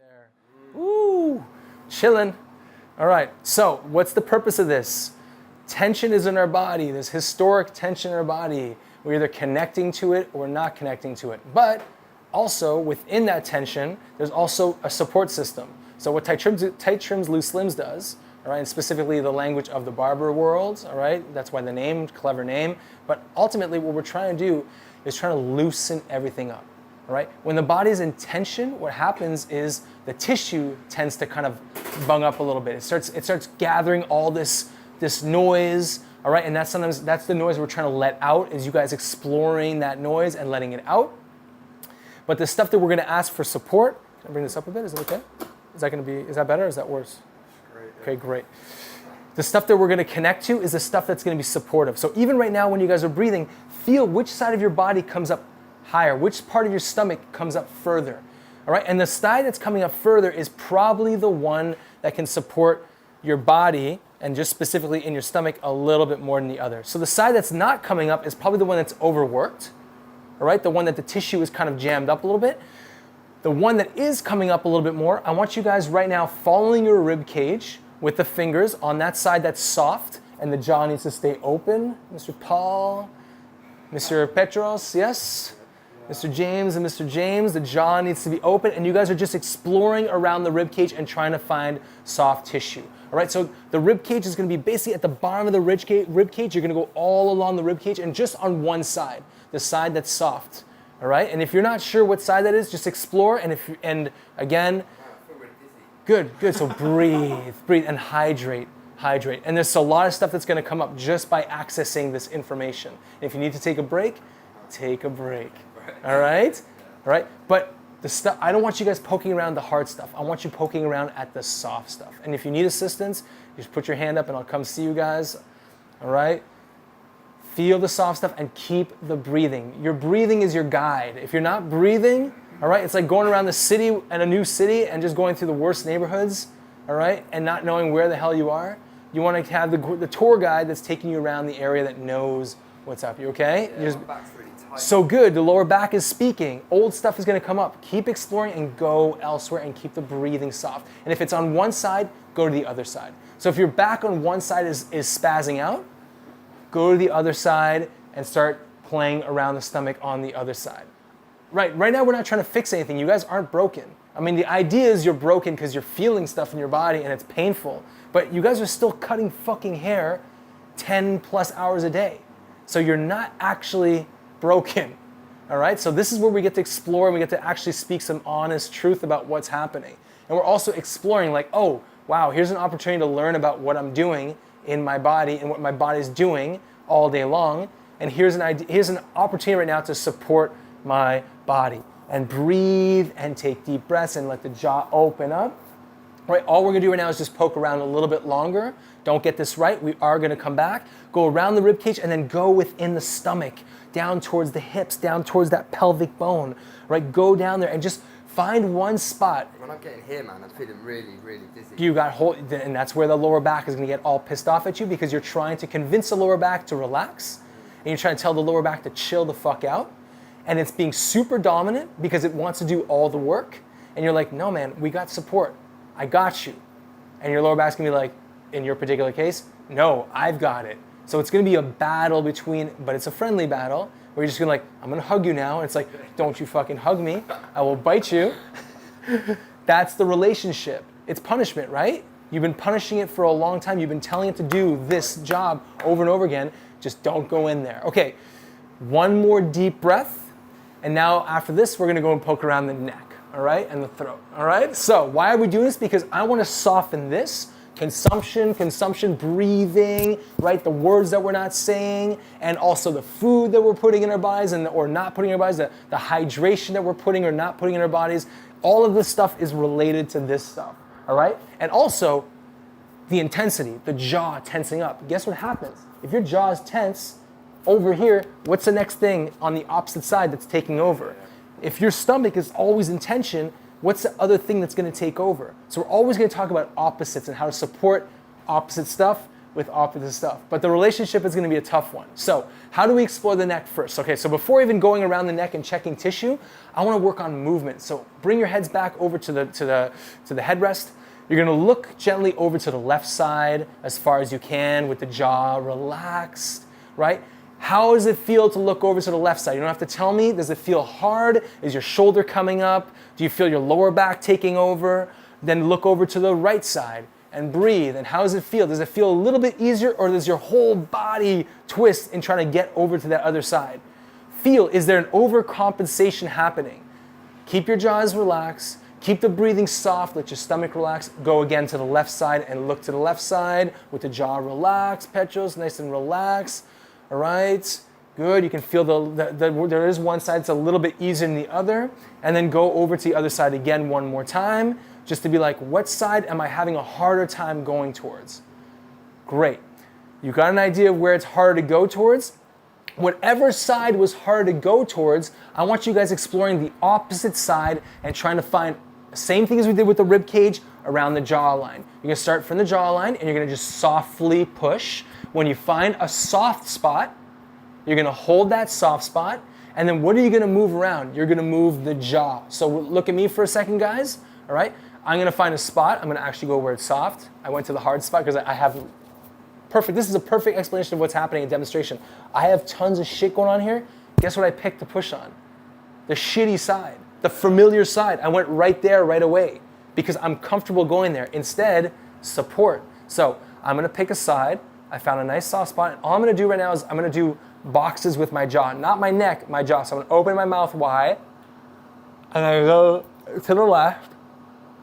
there. Ooh, chilling. All right, so what's the purpose of this? Tension is in our body. There's historic tension in our body. We're either connecting to it or not connecting to it. But also within that tension, there's also a support system. So what Tight Trims Loose Limbs does, all right, and specifically the language of the barber world, all right, that's why the name, clever name. But ultimately what we're trying to do is trying to loosen everything up. All right? When the body's in tension, what happens is the tissue tends to kind of bung up a little bit. It starts gathering all this noise, all right? And that's the noise we're trying to let out, is you guys exploring that noise and letting it out. But the stuff that we're gonna ask for support, can I bring this up a bit? Is it okay? Is that better or is that worse? Great. Okay, great. The stuff that we're gonna connect to is the stuff that's gonna be supportive. So even right now when you guys are breathing, feel which side of your body comes up higher, which part of your stomach comes up further, all right? And the side that's coming up further is probably the one that can support your body, and just specifically in your stomach, a little bit more than the other. So the side that's not coming up is probably the one that's overworked, all right? The one that the tissue is kind of jammed up a little bit. The one that is coming up a little bit more, I want you guys right now following your rib cage with the fingers on that side that's soft, and the jaw needs to stay open. Mr. Paul, Mr. Petros, yes? Mr. James and Mr. James, the jaw needs to be open, and you guys are just exploring around the rib cage and trying to find soft tissue. All right, so the rib cage is gonna be basically at the bottom of the rib cage. You're gonna go all along the rib cage and just on one side, the side that's soft. All right, and if you're not sure what side that is, just explore, and again, good, so breathe, and hydrate. And there's a lot of stuff that's gonna come up just by accessing this information. And if you need to take a break, take a break. All right? But the stuff, I don't want you guys poking around the hard stuff. I want you poking around at the soft stuff. And if you need assistance, you just put your hand up and I'll come see you guys. All right? Feel the soft stuff and keep the breathing. Your breathing is your guide. If you're not breathing, all right, it's like going around the city and a new city and just going through the worst neighborhoods, all right, and not knowing where the hell you are. You want to have the tour guide that's taking you around the area that knows what's up. You okay? Yeah, my back's really tight. So good, the lower back is speaking. Old stuff is gonna come up. Keep exploring and go elsewhere and keep the breathing soft. And if it's on one side, go to the other side. So if your back on one side is spazzing out, go to the other side and start playing around the stomach on the other side. Right now we're not trying to fix anything. You guys aren't broken. I mean, the idea is you're broken because you're feeling stuff in your body and it's painful. But you guys are still cutting fucking hair 10 plus hours a day. So you're not actually broken, all right? So this is where we get to explore and we get to actually speak some honest truth about what's happening. And we're also exploring like, oh, wow, here's an opportunity to learn about what I'm doing in my body and what my body's doing all day long. And here's an opportunity right now to support my body. And breathe and take deep breaths and let the jaw open up. Right, all we're gonna do right now is just poke around a little bit longer. Don't get this right, we are gonna come back, go around the rib cage and then go within the stomach, down towards the hips, down towards that pelvic bone, right? Go down there and just find one spot. When I'm getting here, man, I'm feeling really, really dizzy. And that's where the lower back is gonna get all pissed off at you because you're trying to convince the lower back to relax and you're trying to tell the lower back to chill the fuck out. And it's being super dominant because it wants to do all the work. And you're like, no man, we got support. I got you. And your lower back's gonna be like, in your particular case, no, I've got it. So it's gonna be a battle but it's a friendly battle, where you're just gonna like, I'm gonna hug you now. And it's like, don't you fucking hug me. I will bite you. That's the relationship. It's punishment, right? You've been punishing it for a long time. You've been telling it to do this job over and over again. Just don't go in there. Okay, one more deep breath. And now after this, we're gonna go and poke around the neck. All right, and the throat, all right? So why are we doing this? Because I wanna soften this, consumption, breathing, right? The words that we're not saying, and also the food that we're putting in our bodies or not putting in our bodies, the hydration that we're putting or not putting in our bodies. All of this stuff is related to this stuff, all right? And also the intensity, the jaw tensing up. Guess what happens? If your jaw is tense, over here, what's the next thing on the opposite side that's taking over? If your stomach is always in tension, what's the other thing that's gonna take over? So we're always gonna talk about opposites and how to support opposite stuff with opposite stuff. But the relationship is going to be a tough one. So how do we explore the neck first? Okay, so before even going around the neck and checking tissue, I want to work on movement. So bring your heads back over to the headrest. You're going to look gently over to the left side as far as you can with the jaw relaxed, right? How does it feel to look over to the left side? You don't have to tell me. Does it feel hard? Is your shoulder coming up? Do you feel your lower back taking over? Then look over to the right side and breathe. And how does it feel? Does it feel a little bit easier, or does your whole body twist in trying to get over to that other side? Feel, is there an overcompensation happening? Keep your jaws relaxed. Keep the breathing soft. Let your stomach relax. Go again to the left side and look to the left side with the jaw relaxed. Petros, nice and relaxed. All right, good. You can feel there is one side that's a little bit easier than the other. And then go over to the other side again one more time, just to be like, what side am I having a harder time going towards? Great. You got an idea of where it's harder to go towards? Whatever side was harder to go towards, I want you guys exploring the opposite side and trying to find the same thing as we did with the rib cage around the jawline. You're gonna start from the jawline and you're gonna just softly push. When you find a soft spot, you're gonna hold that soft spot, and then what are you gonna move around? You're gonna move the jaw. So look at me for a second, guys, all right? I'm gonna find a spot. I'm gonna actually go where it's soft. I went to the hard spot because I have perfect, this is a perfect explanation of what's happening in demonstration. I have tons of shit going on here. Guess what I picked to push on? The shitty side, the familiar side. I went right there right away because I'm comfortable going there. Instead, support. So I'm gonna pick a side. I found a nice soft spot, and all I'm gonna do right now is I'm gonna do boxes with my jaw, not my neck, my jaw. So I'm gonna open my mouth wide. I'm gonna go to the left.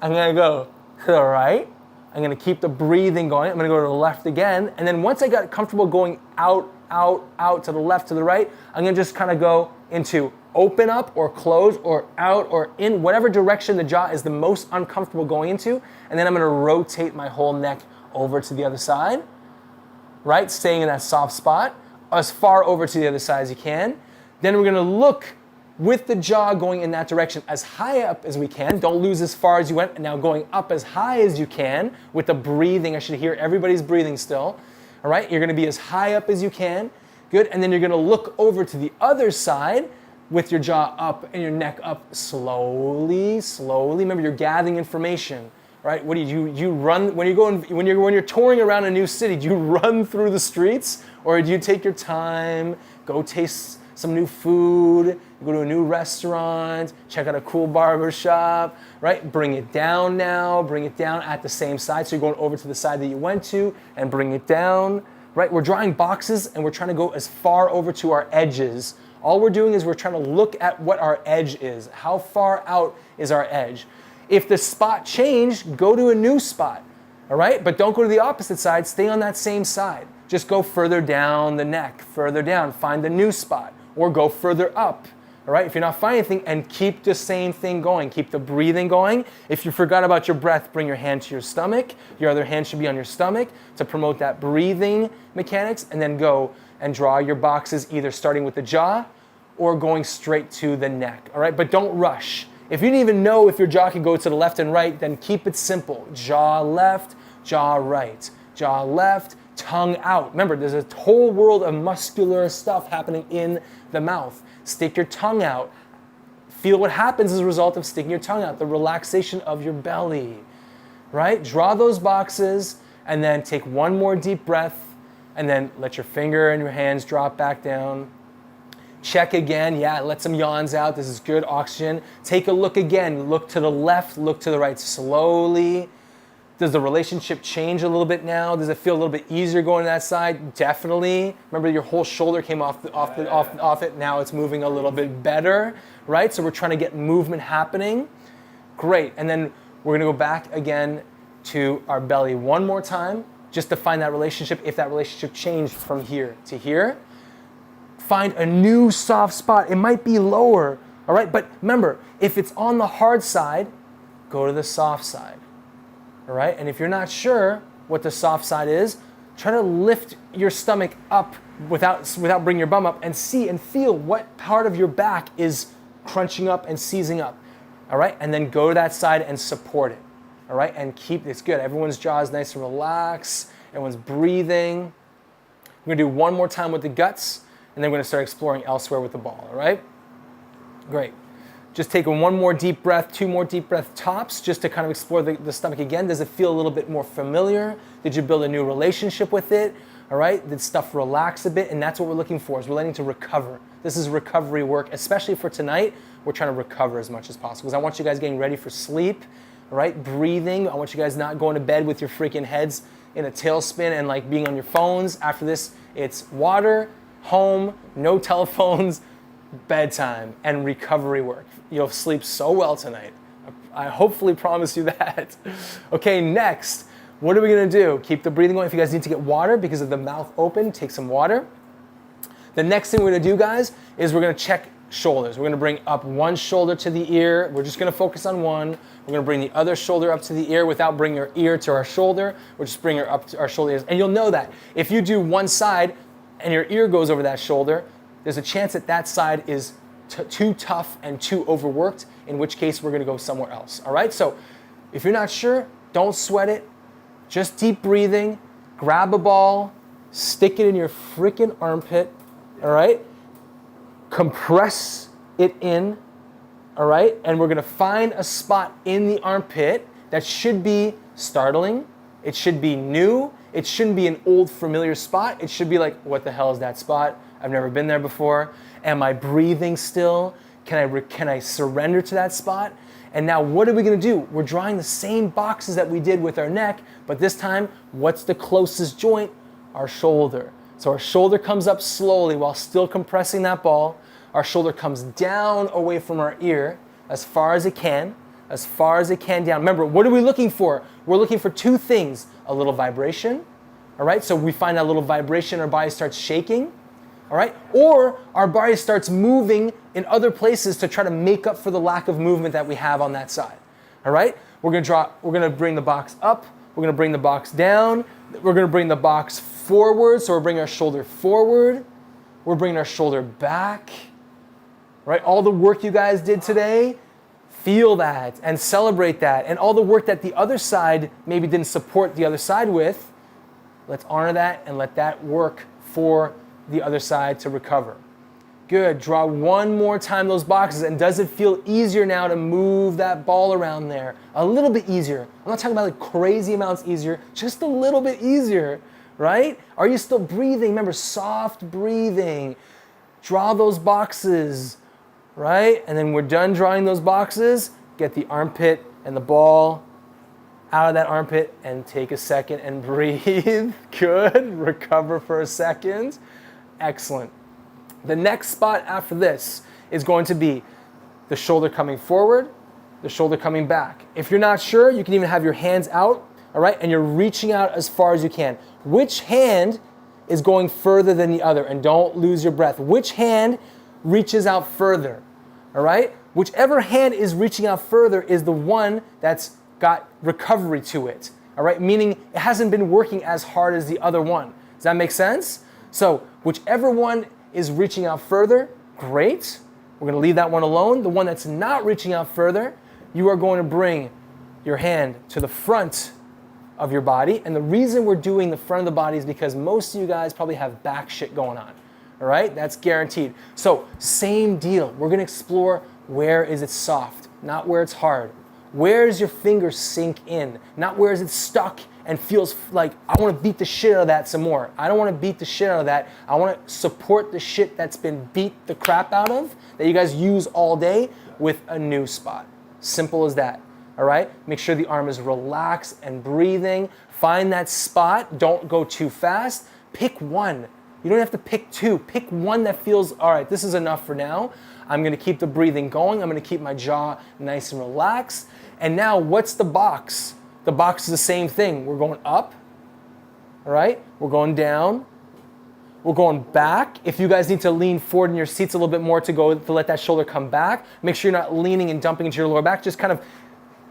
I'm gonna go to the right. I'm gonna keep the breathing going. I'm gonna go to the left again. And then once I got comfortable going out, out, out to the left, to the right, I'm gonna just kind of go into open up or close or out or in, whatever direction the jaw is the most uncomfortable going into. And then I'm gonna rotate my whole neck over to the other side, right? Staying in that soft spot, as far over to the other side as you can. Then we're gonna look with the jaw going in that direction as high up as we can. Don't lose as far as you went. And now going up as high as you can with the breathing. I should hear everybody's breathing still. All right, you're gonna be as high up as you can. Good, and then you're gonna look over to the other side with your jaw up and your neck up slowly, slowly. Remember, you're gathering information, right? What do you run when you're touring around a new city? Do you run through the streets, or do you take your time, go taste some new food, go to a new restaurant, check out a cool barbershop, right? Bring it down now, bring it down at the same side. So you're going over to the side that you went to and bring it down, right? We're drawing boxes and we're trying to go as far over to our edges. All we're doing is we're trying to look at what our edge is. How far out is our edge? If the spot changed, go to a new spot, all right? But don't go to the opposite side, stay on that same side. Just go further down the neck, further down, find a new spot, or go further up, all right? If you're not finding anything, and keep the same thing going. Keep the breathing going. If you forgot about your breath, bring your hand to your stomach. Your other hand should be on your stomach to promote that breathing mechanics, and then go and draw your boxes, either starting with the jaw or going straight to the neck, all right? But don't rush. If you didn't even know if your jaw can go to the left and right, then keep it simple. Jaw left, jaw right, jaw left, tongue out. Remember, there's a whole world of muscular stuff happening in the mouth. Stick your tongue out. Feel what happens as a result of sticking your tongue out, the relaxation of your belly, right? Draw those boxes and then take one more deep breath and then let your finger and your hands drop back down. Check again, yeah, let some yawns out. This is good oxygen. Take a look again. Look to the left, look to the right slowly. Does the relationship change a little bit now? Does it feel a little bit easier going to that side? Definitely. Remember, your whole shoulder came off it. Now it's moving a little bit better, right? So we're trying to get movement happening. Great. And then we're going to go back again to our belly one more time, just to find that relationship. If that relationship changed from here to here, find a new soft spot. It might be lower, all right? But remember, if it's on the hard side, go to the soft side. All right, and if you're not sure what the soft side is, try to lift your stomach up without bringing your bum up and see and feel what part of your back is crunching up and seizing up. All right, and then go to that side and support it. All right, and keep, it's good. Everyone's jaw is nice and relaxed. Everyone's breathing. We're gonna do one more time with the guts, and then we're gonna start exploring elsewhere with the ball, all right? Great. Just taking one more deep breath, two more deep breath tops, just to kind of explore the stomach again. Does it feel a little bit more familiar? Did you build a new relationship with it? All right, did stuff relax a bit? And that's what we're looking for, is we're letting to recover. This is recovery work, especially for tonight. We're trying to recover as much as possible, because I want you guys getting ready for sleep, all right? Breathing. I want you guys not going to bed with your freaking heads in a tailspin and like being on your phones. After this, it's water, home, no telephones, bedtime, and recovery work. You'll sleep so well tonight. I hopefully promise you that. Okay, next, what are we gonna do? Keep the breathing going. If you guys need to get water because of the mouth open, take some water. The next thing we're gonna do, guys, is we're gonna check shoulders. We're gonna bring up one shoulder to the ear. We're just gonna focus on one. We're gonna bring the other shoulder up to the ear without bringing our ear to our shoulder. We're just bringing her up to our shoulder. And you'll know that if you do one side and your ear goes over that shoulder, there's a chance that that side is too tough and too overworked, in which case we're gonna go somewhere else, all right? So if you're not sure, don't sweat it. Just deep breathing, grab a ball, stick it in your freaking armpit, all right? Compress it in, all right? And we're gonna find a spot in the armpit that should be startling, it should be new, it shouldn't be an old familiar spot. It should be like, what the hell is that spot? I've never been there before. Am I breathing still? Can I surrender to that spot? And now what are we gonna do? We're drawing the same boxes that we did with our neck, but this time, what's the closest joint? Our shoulder. So our shoulder comes up slowly while still compressing that ball. Our shoulder comes down away from our ear as far as it can down. Remember, what are we looking for? We're looking for two things: a little vibration, all right? So we find that little vibration, our body starts shaking, all right? Or our body starts moving in other places to try to make up for the lack of movement that we have on that side, all right? We're gonna bring the box up, we're gonna bring the box down, we're gonna bring the box forward, so we're bringing our shoulder forward, we're bringing our shoulder back, right? All the work you guys did today, feel that and celebrate that. And all the work that the other side maybe didn't support the other side with, let's honor that and let that work for the other side to recover. Good, draw one more time those boxes. And does it feel easier now to move that ball around there? A little bit easier. I'm not talking about like crazy amounts easier, just a little bit easier, right? Are you still breathing? Remember, soft breathing. Draw those boxes, right? And then we're done drawing those boxes. Get the armpit and the ball out of that armpit and take a second and breathe. Good, recover for a second. Excellent. The next spot after this is going to be the shoulder coming forward, the shoulder coming back. If you're not sure, you can even have your hands out, all right? And you're reaching out as far as you can. Which hand is going further than the other? And don't lose your breath. Which hand reaches out further, all right? Whichever hand is reaching out further is the one that's got recovery to it, all right? Meaning it hasn't been working as hard as the other one. Does that make sense? So whichever one is reaching out further, great. We're gonna leave that one alone. The one that's not reaching out further, you are going to bring your hand to the front of your body. And the reason we're doing the front of the body is because most of you guys probably have back shit going on, all right? That's guaranteed. So same deal. We're gonna explore where is it soft, not where it's hard. Where does your finger sink in, not where is it stuck and feels like I want to beat the shit out of that some more. I don't want to beat the shit out of that. I want to support the shit that's been beat the crap out of, that you guys use all day, with a new spot. Simple as that, all right? Make sure the arm is relaxed and breathing. Find that spot. Don't go too fast. Pick one. You don't have to pick two. Pick one that feels, all right, this is enough for now. I'm gonna keep the breathing going. I'm gonna keep my jaw nice and relaxed. And now, what's the box? The box is the same thing. We're going up, all right? We're going down. We're going back. If you guys need to lean forward in your seats a little bit more to let that shoulder come back, make sure you're not leaning and dumping into your lower back. Just kind of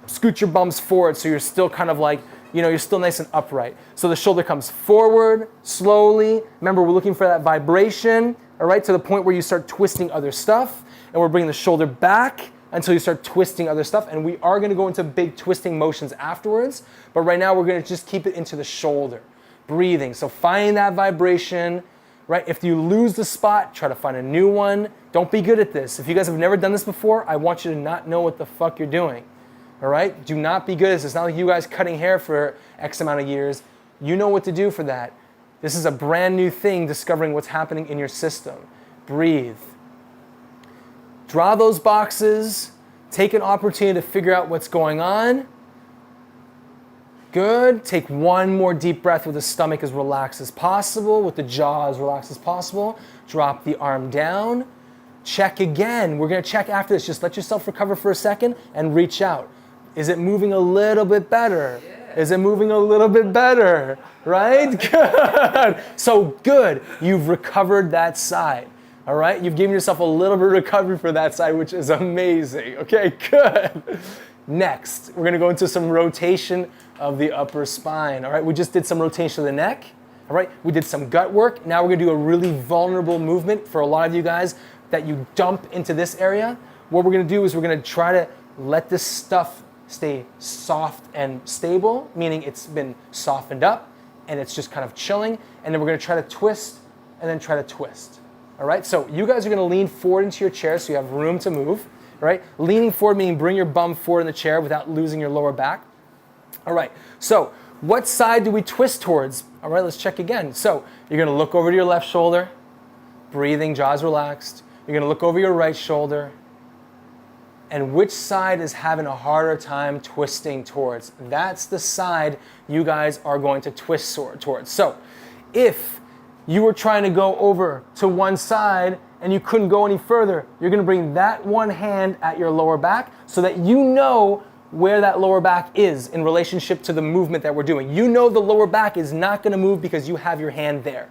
scoot your bums forward so you're still kind of like, you're still nice and upright. So the shoulder comes forward, slowly. Remember, we're looking for that vibration, all right, to the point where you start twisting other stuff. And we're bringing the shoulder back until you start twisting other stuff. And we are gonna go into big twisting motions afterwards. But right now, we're gonna just keep it into the shoulder. breathing. So find that vibration, right? If you lose the spot, try to find a new one. Don't be good at this. If you guys have never done this before, I want you to not know what the fuck you're doing, all right? Do not be good at this. It's not like you guys cutting hair for X amount of years. You know what to do for that. This is a brand new thing, discovering what's happening in your system. Breathe. Draw those boxes. Take an opportunity to figure out what's going on. Good. Take one more deep breath with the stomach as relaxed as possible, with the jaw as relaxed as possible. Drop the arm down. Check again. We're going to check after this. Just let yourself recover for a second and reach out. Is it moving a little bit better? Yeah. Is it moving a little bit better? Right? Good. So good. You've recovered that side. All right? You've given yourself a little bit of recovery for that side, which is amazing. Okay, good. Next, we're going to go into some rotation of the upper spine. All right? We just did some rotation of the neck. All right? We did some gut work. Now we're going to do a really vulnerable movement for a lot of you guys that you dump into this area. What we're going to do is we're going to try to let this stuff stay soft and stable, meaning it's been softened up and it's just kind of chilling. And then we're going to try to twist and then try to twist. All right? So you guys are going to lean forward into your chair so you have room to move. All right? Leaning forward meaning bring your bum forward in the chair without losing your lower back. All right. So what side do we twist towards? All right, let's check again. So you're going to look over to your left shoulder, breathing, jaws relaxed. You're going to look over your right shoulder. And which side is having a harder time twisting towards? That's the side you guys are going to twist towards. So if you were trying to go over to one side and you couldn't go any further, you're going to bring that one hand at your lower back so that you know where that lower back is in relationship to the movement that we're doing. You know the lower back is not going to move because you have your hand there.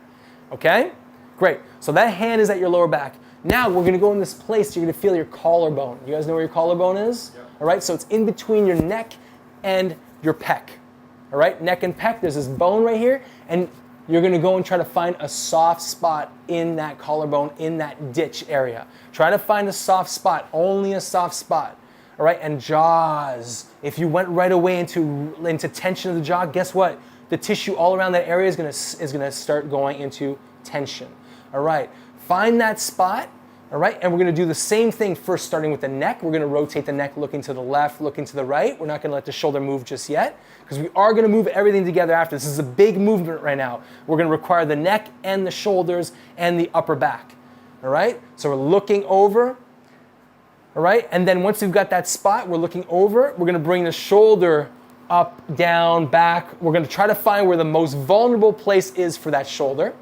Okay? Great. So that hand is at your lower back. Now we're going to go in this place. You're going to feel your collarbone. You guys know where your collarbone is? Yep. All right? So it's in between your neck and your pec. All right? Neck and pec. There's this bone right here. And you're going to go and try to find a soft spot in that collarbone, in that ditch area. Try to find a soft spot, only a soft spot. All right? And jaws. If you went right away into tension of the jaw, guess what? The tissue all around that area is going to start going into tension. All right? Find that spot. All right, and we're going to do the same thing first, starting with the neck. We're going to rotate the neck, looking to the left, looking to the right. We're not going to let the shoulder move just yet, because we are going to move everything together after. This is a big movement right now. We're going to require the neck and the shoulders and the upper back. All right, so we're looking over. All right, and then once we've got that spot, we're looking over. We're going to bring the shoulder up, down, back. We're going to try to find where the most vulnerable place is for that shoulder.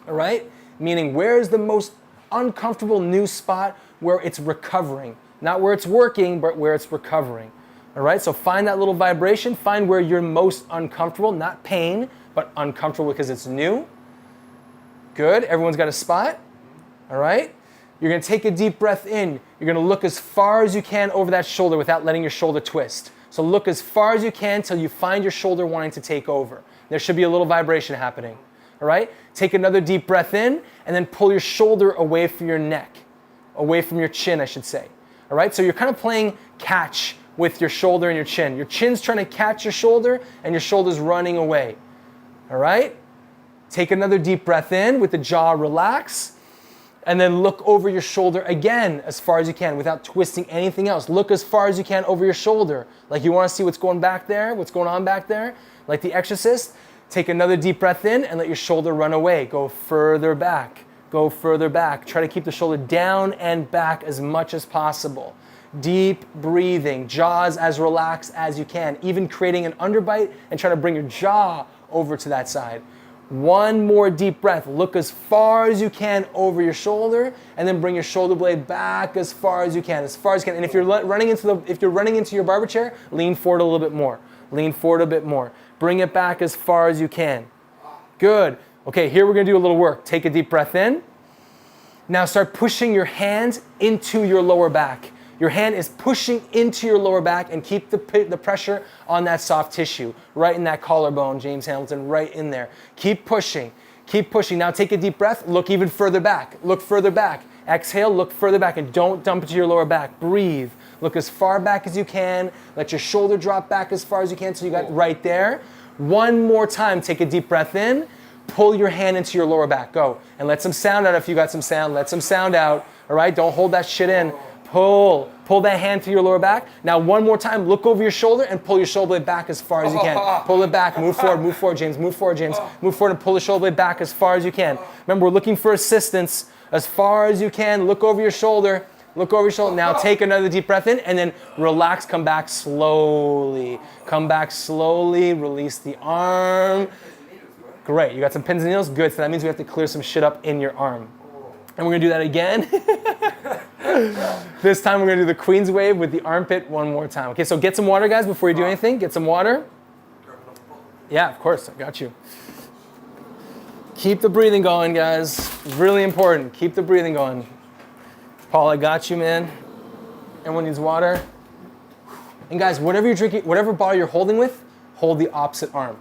All right, meaning where is the most uncomfortable new spot where it's recovering. Not where it's working, but where it's recovering. All right, so find that little vibration. Find where you're most uncomfortable, not pain, but uncomfortable because it's new. Good, everyone's got a spot. All right, you're gonna take a deep breath in. You're gonna look as far as you can over that shoulder without letting your shoulder twist. So look as far as you can till you find your shoulder wanting to take over. There should be a little vibration happening. All right, take another deep breath in and then pull your shoulder away from your neck, away from your chin, I should say. All right, so you're kind of playing catch with your shoulder and your chin. Your chin's trying to catch your shoulder and your shoulder's running away. All right, take another deep breath in with the jaw relaxed and then look over your shoulder again as far as you can without twisting anything else. Look as far as you can over your shoulder. Like you want to see what's going back there, what's going on back there, like The Exorcist. Take another deep breath in and let your shoulder run away. Go further back. Go further back. Try to keep the shoulder down and back as much as possible. Deep breathing. Jaws as relaxed as you can. Even creating an underbite and try to bring your jaw over to that side. One more deep breath. Look as far as you can over your shoulder and then bring your shoulder blade back as far as you can. As far as you can. And if you're running into your barber chair, lean forward a little bit more. Lean forward a bit more. Bring it back as far as you can. Good. Okay, here we're going to do a little work. Take a deep breath in. Now start pushing your hands into your lower back. Your hand is pushing into your lower back and keep the pressure on that soft tissue, right in that collarbone, James Hamilton, right in there. Keep pushing. Keep pushing. Now take a deep breath. Look even further back. Look further back. Exhale, look further back and don't dump it to your lower back. Breathe. Look as far back as you can. Let your shoulder drop back as far as you can so you got right there. One more time, take a deep breath in, pull your hand into your lower back, go. And let some sound out if you got some sound, let some sound out, all right? Don't hold that shit in. Pull that hand to your lower back. Now one more time, look over your shoulder and pull your shoulder blade back as far as you can. Pull it back, move forward, James, move forward, James. Move forward and pull the shoulder blade back as far as you can. Remember, we're looking for assistance as far as you can. Look over your shoulder, Now take another deep breath in and then relax, come back slowly. Come back slowly, release the arm. Great, you got some pins and needles? Good, so that means we have to clear some shit up in your arm. And we're gonna do that again. This time we're gonna do the Queen's Wave with the armpit one more time. Okay, so get some water, guys, before you do anything. Get some water. Yeah, of course, I got you. Keep the breathing going, guys. Really important, keep the breathing going. Paul, I got you, man. Everyone needs water. And guys, whatever you're drinking, whatever bottle you're holding with, hold the opposite arm.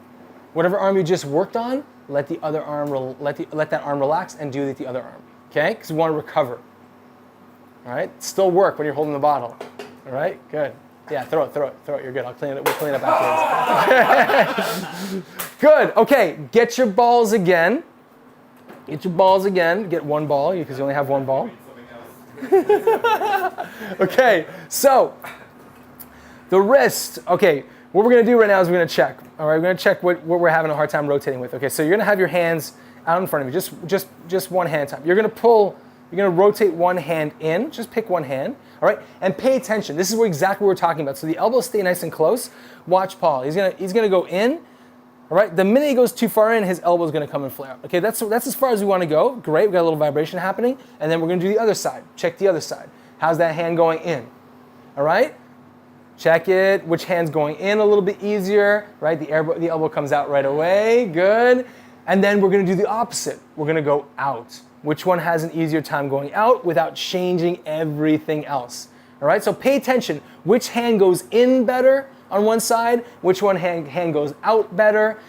Whatever arm you just worked on, let the other arm, let that arm relax and do the other arm, okay? Because we want to recover. All right, still work when you're holding the bottle. All right, good. Yeah, throw it. You're good. We'll clean it up afterwards. Good. Okay, get your balls again. Get one ball because you only have one ball. Okay, so the wrist. Okay, what we're gonna do right now is we're gonna check. All right, we're gonna check what we're having a hard time rotating with. Okay, so you're gonna have your hands out in front of you, just one hand time. You're gonna rotate one hand in, just pick one hand, all right? And pay attention, this is exactly what we're talking about. So the elbows stay nice and close. Watch Paul, he's gonna go in, all right? The minute he goes too far in, his elbow's gonna come and flare out. Okay, that's as far as we wanna go. Great, we got a little vibration happening. And then we're gonna do the other side. Check the other side. How's that hand going in? All right? Check it, which hand's going in a little bit easier, right? The elbow comes out right away, good. And then we're gonna do the opposite. We're gonna go out. Which one has an easier time going out without changing everything else? All right, so pay attention. Which hand goes in better on one side? Which one hand goes out better?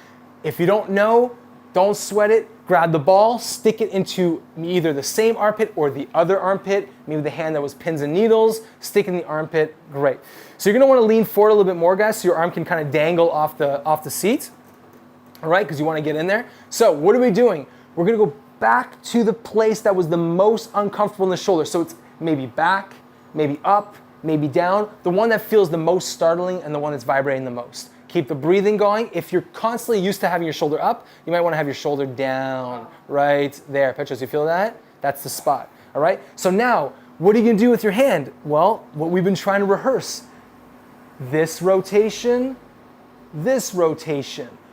If you don't know, don't sweat it. Grab the ball, stick it into either the same armpit or the other armpit. Maybe the hand that was pins and needles, stick in the armpit, great. So you're gonna wanna lean forward a little bit more, guys, so your arm can kind of dangle off the seat. All right, because you wanna get in there. So what are we doing? We're gonna go back to the place that was the most uncomfortable in the shoulder. So it's maybe back, maybe up, maybe down. The one that feels the most startling and the one that's vibrating the most. Keep the breathing going. If you're constantly used to having your shoulder up, you might want to have your shoulder down right there. Petros, you feel that? That's the spot, all right? So now, what are you gonna do with your hand? Well, what we've been trying to rehearse. This rotation.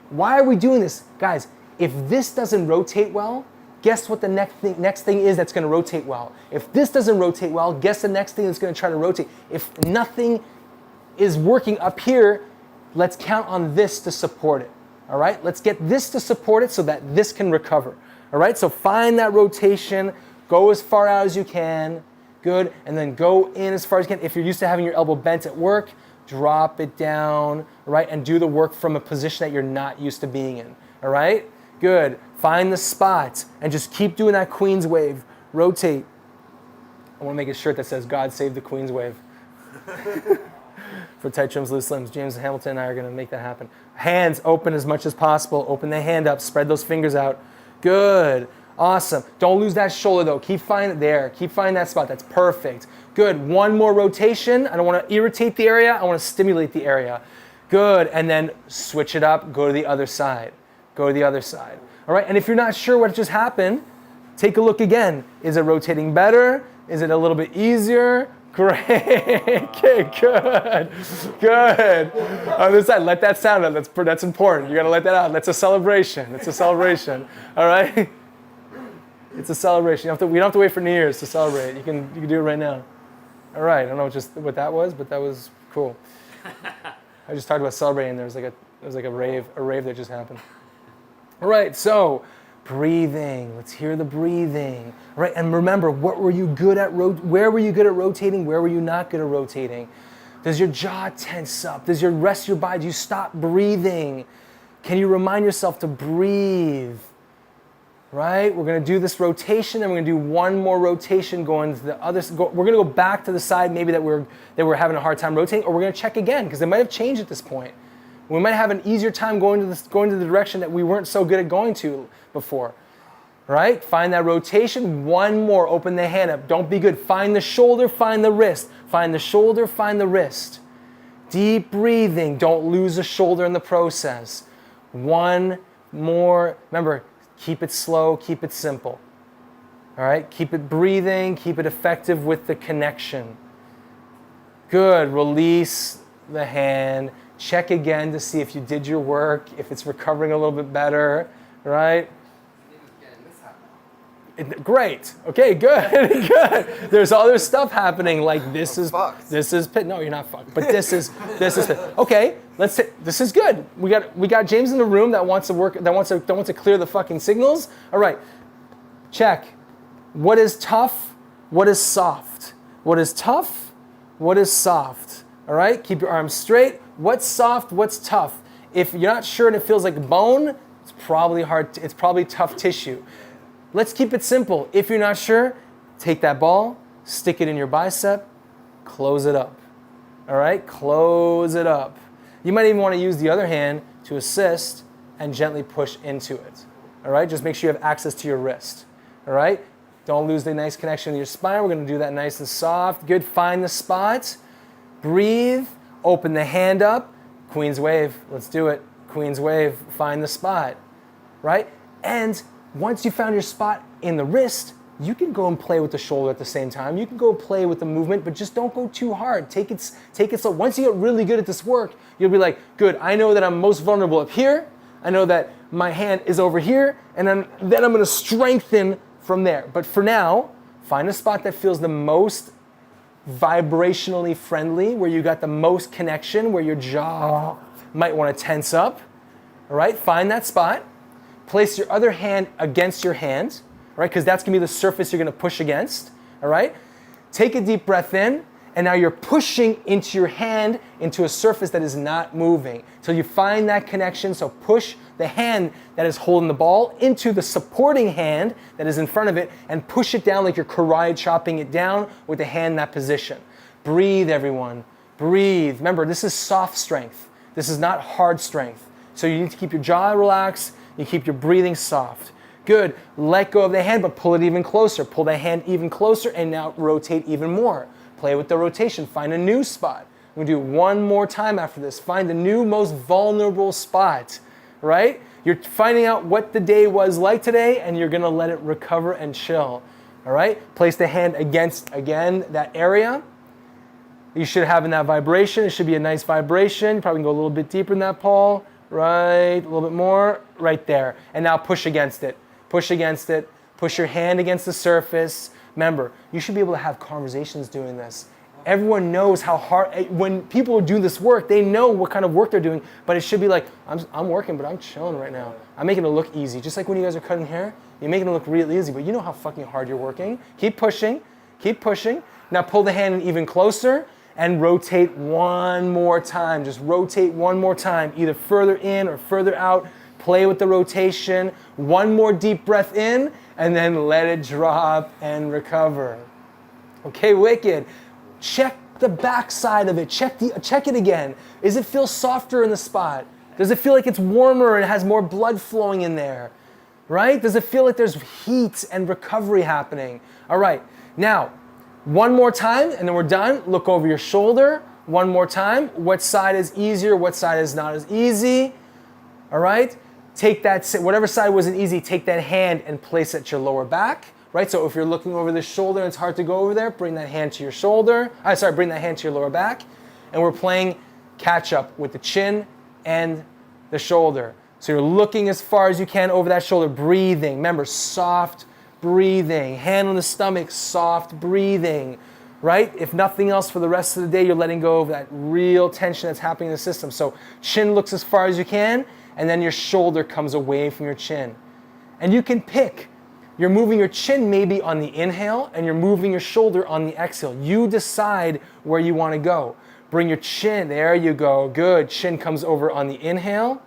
Why are we doing this? Guys, if this doesn't rotate well, guess what the next thing is that's gonna rotate well? If this doesn't rotate well, guess the next thing that's gonna try to rotate. If nothing is working up here, let's count on this to support it, all right? Let's get this to support it so that this can recover, all right? So find that rotation, go as far out as you can, good, and then go in as far as you can. If you're used to having your elbow bent at work, drop it down, all right? And do the work from a position that you're not used to being in, all right? Good. Find the spot and just keep doing that Queen's Wave. Rotate. I want to make a shirt that says, God save the Queen's Wave. For tight trims, loose limbs. James Hamilton and I are going to make that happen. Hands open as much as possible. Open the hand up. Spread those fingers out. Good. Awesome. Don't lose that shoulder though. Keep finding it there. Keep finding that spot. That's perfect. Good. One more rotation. I don't want to irritate the area. I want to stimulate the area. Good. And then switch it up. Go to the other side. Go to the other side. All right. And if you're not sure what just happened, take a look again. Is it rotating better? Is it a little bit easier? Great. Okay, good. Good. On this side, let that sound out. That's important. You got to let that out. That's a celebration. It's a celebration. All right? It's a celebration. We don't have to wait for New Year's to celebrate. You can do it right now. All right. I don't know what that was, but that was cool. I just talked about celebrating. There was like a rave that just happened. All right. So breathing. Let's hear the breathing. All right. And remember, what were you good at? Where were you good at rotating? Where were you not good at rotating? Does your jaw tense up? Does your rest of your body? Do you stop breathing? Can you remind yourself to breathe? Right? We're going to do this rotation, and we're going to do one more rotation going to the other. We're going to go back to the side maybe that we're having a hard time rotating, or we're going to check again because they might have changed at this point. We might have an easier time going to the direction that we weren't so good at going to before. Right? Find that rotation. One more. Open the hand up. Don't be good. Find the shoulder, find the wrist. Find the shoulder, find the wrist. Deep breathing. Don't lose a shoulder in the process. One more. Remember, keep it slow, keep it simple. All right? Keep it breathing, keep it effective with the connection. Good. Release the hand. Check again to see if you did your work, if it's recovering a little bit better, right? Great. Okay, good. Good. There's other stuff happening like this is pit. No, you're not fucked. But this is pit. Okay, let's say this is good. We got James in the room that wants to work, that wants to clear the fucking signals. All right. Check. What is tough? What is soft? What is tough? What is soft? All right? Keep your arms straight. What's soft? What's tough? If you're not sure and it feels like bone, it's probably hard. It's probably tough tissue. Let's keep it simple. If you're not sure, take that ball, stick it in your bicep, close it up. All right? Close it up. You might even want to use the other hand to assist and gently push into it. All right? Just make sure you have access to your wrist. All right? Don't lose the nice connection with your spine. We're going to do that nice and soft. Good. Find the spot. Breathe. Open the hand up. Queen's wave. Let's do it. Queen's wave. Find the spot. Right? And once you found your spot in the wrist, you can go and play with the shoulder at the same time. You can go play with the movement, but just don't go too hard. Take it slow. Once you get really good at this work, you'll be like, good, I know that I'm most vulnerable up here. I know that my hand is over here, and then I'm going to strengthen from there. But for now, find a spot that feels the most vibrationally friendly, where you got the most connection, where your jaw might want to tense up. All right, find that spot. Place your other hand against your hand, right? Because that's going to be the surface you're going to push against, all right? Take a deep breath in, and now you're pushing into your hand into a surface that is not moving. So you find that connection, so push the hand that is holding the ball into the supporting hand that is in front of it and push it down like you're karate chopping it down with the hand in that position. Breathe, everyone. Breathe. Remember, this is soft strength. This is not hard strength. So you need to keep your jaw relaxed. You keep your breathing soft. Good. Let go of the hand, but pull it even closer. Pull the hand even closer, and now rotate even more. Play with the rotation. Find a new spot. We're going to do one more time after this. Find the new most vulnerable spot, right? You're finding out what the day was like today, and you're going to let it recover and chill, all right? Place the hand against, again, that area. You should have in that vibration. It should be a nice vibration. Probably go a little bit deeper in that, Paul. Right, a little bit more, right there. And now push against it. Push against it. Push your hand against the surface. Remember, you should be able to have conversations doing this. Everyone knows how hard, when people do this work, they know what kind of work they're doing, but it should be like, I'm working, but I'm chilling right now. I'm making it look easy. Just like when you guys are cutting hair, you're making it look real easy, but you know how fucking hard you're working. Keep pushing, keep pushing. Now pull the hand in even closer, and rotate one more time. Just rotate one more time, either further in or further out. Play with the rotation. One more deep breath in, and then let it drop and recover. Okay, wicked. Check the back side of it. Check it again. Does it feel softer in the spot? Does it feel like it's warmer and it has more blood flowing in there? Right? Does it feel like there's heat and recovery happening? All right, now, one more time, and then we're done. Look over your shoulder. One more time. What side is easier? What side is not as easy? All right? Take that, whatever side wasn't easy, take that hand and place it at your lower back. Right? So if you're looking over the shoulder and it's hard to go over there, bring that hand to your shoulder. Bring that hand to your lower back. And we're playing catch up with the chin and the shoulder. So you're looking as far as you can over that shoulder, breathing. Remember, soft breathing. Hand on the stomach, soft breathing, right? If nothing else, for the rest of the day, you're letting go of that real tension that's happening in the system. So chin looks as far as you can, and then your shoulder comes away from your chin. And you can pick. You're moving your chin maybe on the inhale, and you're moving your shoulder on the exhale. You decide where you want to go. Bring your chin, there you go, good. Chin comes over on the inhale,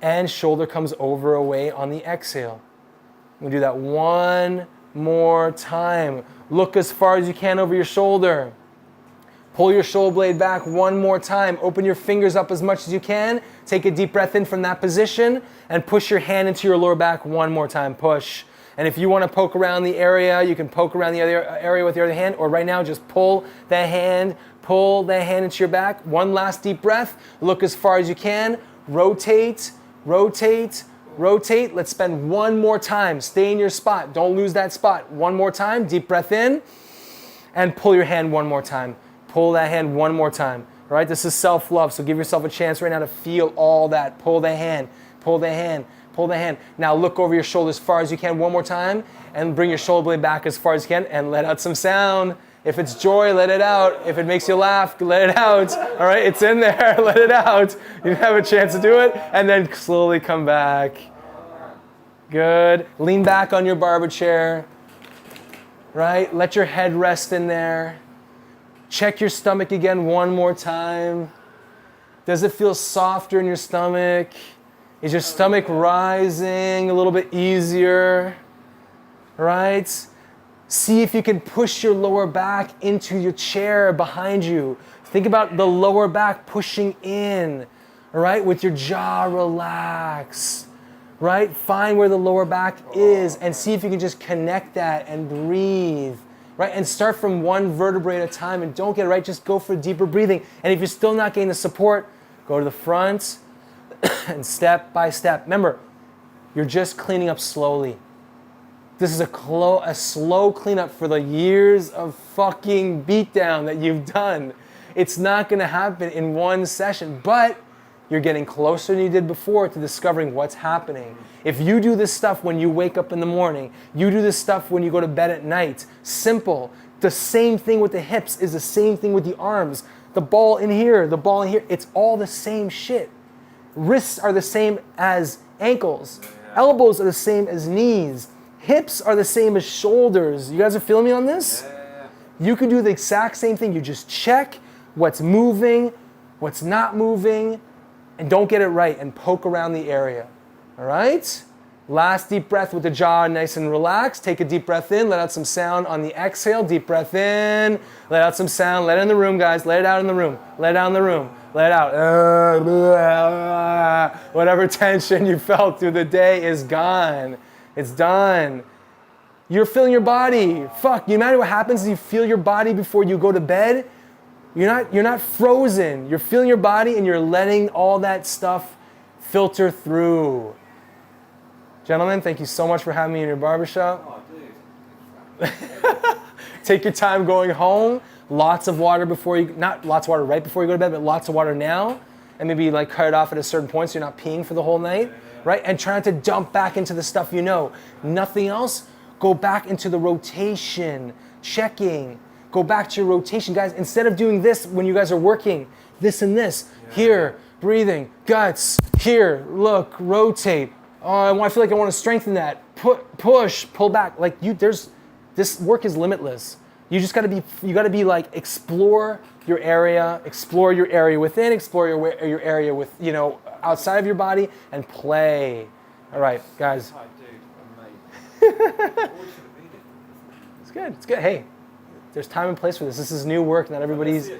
and shoulder comes over away on the exhale. We'll do that one more time. Look as far as you can over your shoulder. Pull your shoulder blade back one more time. Open your fingers up as much as you can. Take a deep breath in from that position and push your hand into your lower back one more time. Push. And if you want to poke around the area, you can poke around the other area with your other hand, or right now just pull that hand into your back. One last deep breath. Look as far as you can. Rotate, rotate, rotate. Let's spend one more time. Stay in your spot. Don't lose that spot. One more time. Deep breath in and pull your hand one more time. Pull that hand one more time. All right, this is self-love, so give yourself a chance right now to feel all that. Pull the hand, pull the hand, pull the hand. Now look over your shoulder as far as you can one more time and bring your shoulder blade back as far as you can and let out some sound. If it's joy, let it out. If it makes you laugh, let it out. All right, it's in there, let it out. You have a chance to do it and then slowly come back. Good. Lean back on your barber chair. Right, let your head rest in there. Check your stomach again one more time. Does it feel softer in your stomach? Is your stomach rising a little bit easier? Right? See if you can push your lower back into your chair behind you. Think about the lower back pushing in, all right, with your jaw relaxed. Right? Find where the lower back is and see if you can just connect that and breathe. Right? And start from one vertebrae at a time and don't get it right. Just go for deeper breathing. And if you're still not getting the support, go to the front and step by step. Remember, you're just cleaning up slowly. This is a slow cleanup for the years of fucking beatdown that you've done. It's not going to happen in one session, but you're getting closer than you did before to discovering what's happening. If you do this stuff when you wake up in the morning, you do this stuff when you go to bed at night, simple. The same thing with the hips is the same thing with the arms. The ball in here, the ball in here, it's all the same shit. Wrists are the same as ankles. Elbows are the same as knees. Hips are the same as shoulders. You guys are feeling me on this? You can do the exact same thing. You just check what's moving, what's not moving, and don't get it right and poke around the area. All right? Last deep breath with the jaw nice and relaxed. Take a deep breath in, let out some sound on the exhale. Deep breath in, let out some sound. Let it in the room, guys. Let it out in the room. Let it out in the room. Let it out. Whatever tension you felt through the day is gone. It's done. You're feeling your body. Fuck, you know what happens is you feel your body before you go to bed? You're not frozen. You're feeling your body and you're letting all that stuff filter through. Gentlemen, thank you so much for having me in your barbershop. Oh, dude. Take your time going home. Lots of water before you, not lots of water right before you go to bed, but lots of water now. And maybe like cut it off at a certain point so you're not peeing for the whole night. Right? And try not to dump back into the stuff you know. Nothing else, go back into the rotation, checking. Go back to your rotation. Guys, instead of doing this when you guys are working, this and this, here, breathing, guts, here, look, rotate. Oh, I feel like I want to strengthen that. Push, pull back. Like this work is limitless. You just gotta be like, explore your area within, explore your area with, outside of your body and play. All right, guys. It's good. Hey. There's time and place for this. This is new work. Not everybody's.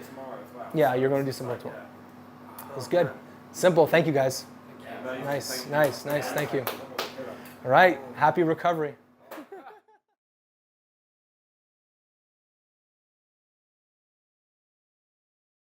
Yeah, you're going to do some work tomorrow. It's good. Simple. Thank you, guys. Nice. Thank you. All right. Happy recovery.